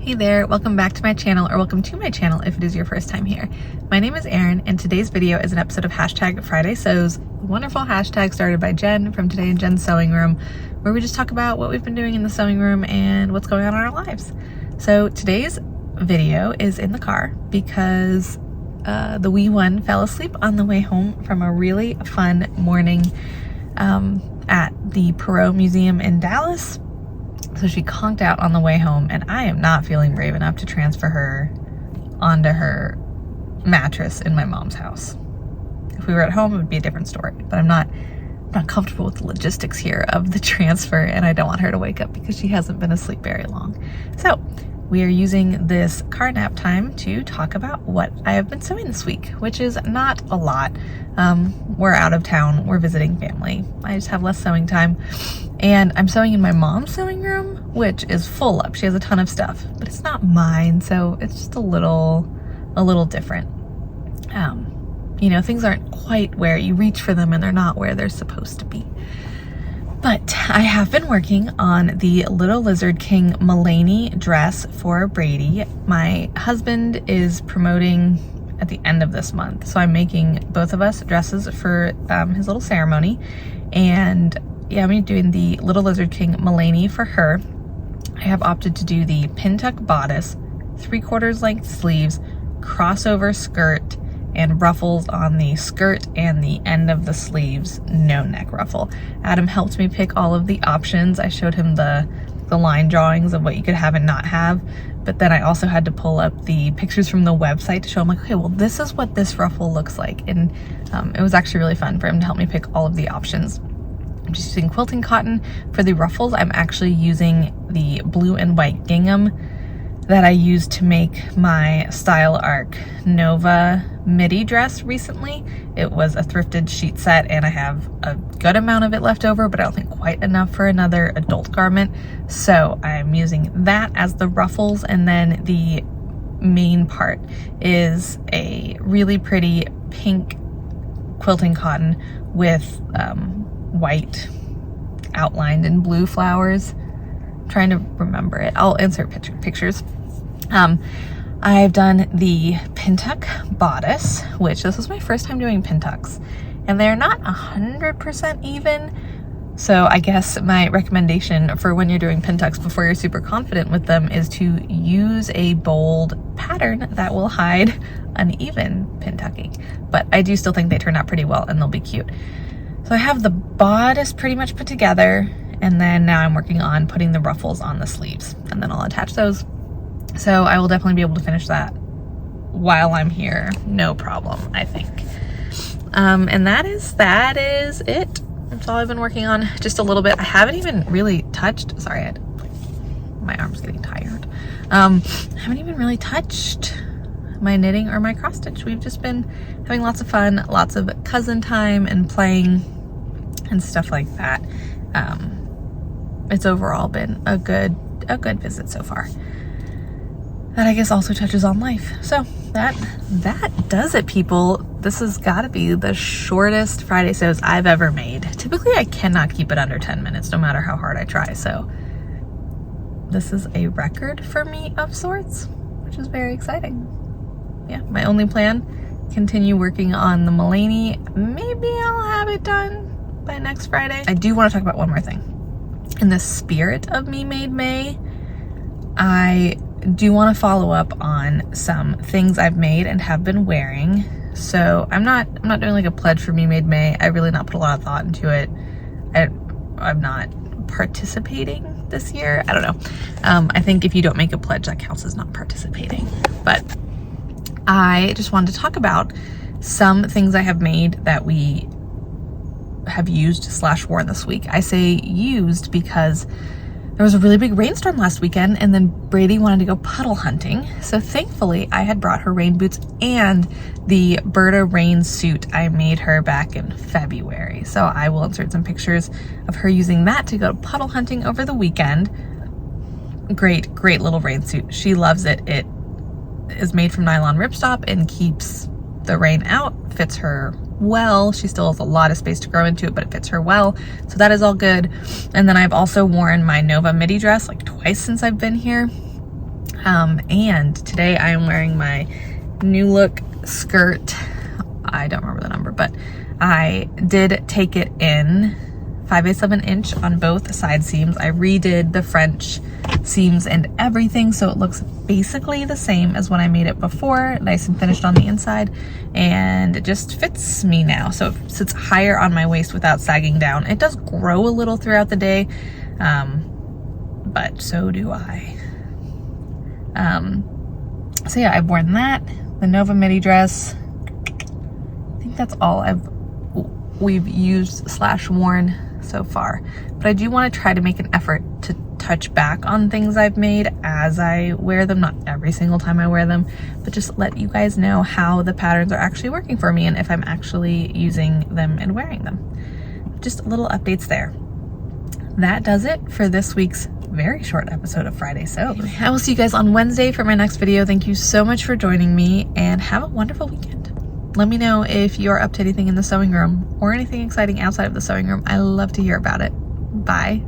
Hey there, welcome back to my channel, or welcome to my channel if it is your first time here. My name is Erin, and today's video is an episode of Hashtag Friday Sews, a wonderful hashtag started by Jen from Today in Jen's Sewing Room, where we just talk about what we've been doing in the sewing room and what's going on in our lives. So today's video is in the car because the wee one fell asleep on the way home from a really fun morning at the Perot Museum in Dallas. So she conked out on the way home, and I am not feeling brave enough to transfer her onto her mattress in my mom's house. If we were at home, it would be a different story, but I'm not comfortable with the logistics here of the transfer, and I don't want her to wake up because she hasn't been asleep very long. So we are using this car nap time to talk about what I have been sewing this week, which is not a lot. We're out of town, we're visiting family. I just have less sewing time. And I'm sewing in my mom's sewing room, which is full up. She has a ton of stuff, but it's not mine, so it's just a little different. You know, things aren't quite where you reach for them, and they're not where they're supposed to be. But I have been working on the Little Lizard King Melany dress for Brady. My husband is promoting at the end of this month, so I'm making both of us dresses for his little ceremony. And yeah, I'm doing the Little Lizard King Melany for her. I have opted to do the pintuck bodice, 3/4 length sleeves, crossover skirt, and ruffles on the skirt and the end of the sleeves, no neck ruffle. Adam helped me pick all of the options. I showed him the line drawings of what you could have and not have, but then I also had to pull up the pictures from the website to show him, like, okay, well, this is what this ruffle looks like. And it was actually really fun for him to help me pick all of the options. I'm just using quilting cotton. For the ruffles, I'm actually using the blue and white gingham that I used to make my Style Arc Nova midi dress recently. It was a thrifted sheet set, and I have a good amount of it left over, but I don't think quite enough for another adult garment. So I'm using that as the ruffles, and then the main part is a really pretty pink quilting cotton with white outlined in blue flowers. I'm trying to remember it. I'll insert pictures. I've done the pintuck bodice, which this was my first time doing pintucks, and they're not 100% even. So I guess my recommendation for when you're doing pintucks before you're super confident with them is to use a bold pattern that will hide uneven pintucking. But I do still think they turn out pretty well, and they'll be cute. So I have the bodice pretty much put together, and then now I'm working on putting the ruffles on the sleeves, and then I'll attach those. So I will definitely be able to finish that while I'm here, no problem, I think. And that is it. That's all I've been working on, just a little bit. I haven't even really touched, sorry, my arm's getting tired. I haven't even really touched my knitting or my cross stitch. We've just been having lots of fun, lots of cousin time and playing and stuff like that. It's overall been a good visit so far. That I guess also touches on life. So that does it, people. This has got to be the shortest Friday sews I've ever made. Typically I cannot keep it under 10 minutes no matter how hard I try, so this is a record for me of sorts, which is very exciting. Yeah, my only plan, continue working on the Melany. Maybe I'll have it done by next Friday. I do want to talk about one more thing. In the spirit of Me Made May, I do want to follow up on some things I've made and have been wearing. So I'm not doing like a pledge for Me Made May. I really not put a lot of thought into it. I'm not participating this year. I don't know. I think if you don't make a pledge, that counts as not participating. But I just wanted to talk about some things I have made that we have used / worn this week. I say used because there was a really big rainstorm last weekend, and then Brady wanted to go puddle hunting. So thankfully I had brought her rain boots and the Berta rain suit I made her back in February. So I will insert some pictures of her using that to go puddle hunting over the weekend. Great little rain suit. She loves it. It is made from nylon ripstop and keeps the rain out, fits her well. She still has a lot of space to grow into it, but it fits her well. So that is all good. And then I've also worn my Nova midi dress like twice since I've been here. And today I am wearing my new look skirt. I don't remember the number, but I did take it in 5/8 of an inch on both side seams. I redid the French seams and everything, so it looks basically the same as when I made it before, nice and finished on the inside, and it just fits me now. So it sits higher on my waist without sagging down. It does grow a little throughout the day, but so do I. So yeah, I've worn that, the Nova midi dress. I think that's all we've used / worn so far, but I do want to try to make an effort to touch back on things I've made as I wear them, not every single time I wear them, but just let you guys know how the patterns are actually working for me and if I'm actually using them and wearing them. Just little updates there. That does it for this week's very short episode of Friday Sews. I will see you guys on Wednesday for my next video. Thank you so much for joining me and have a wonderful weekend. Let me know if you're up to anything in the sewing room or anything exciting outside of the sewing room. I love to hear about it. Bye.